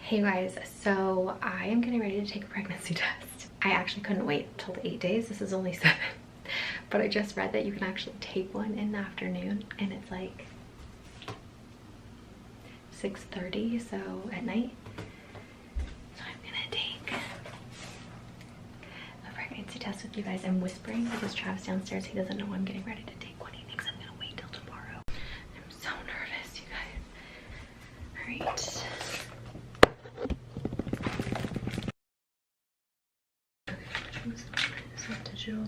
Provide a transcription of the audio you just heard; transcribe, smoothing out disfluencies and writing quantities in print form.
Hey guys, so I am getting ready to take a pregnancy test. I actually couldn't wait till the 8 days. This is only 7. But I just read that you can actually take one in the afternoon and it's like 6:30, so at night. So I'm gonna take a pregnancy test with you guys. I'm whispering because Travis downstairs, he doesn't know I'm getting ready to take one. He thinks I'm gonna wait till tomorrow. I'm so nervous, you guys. All right. Is that digital?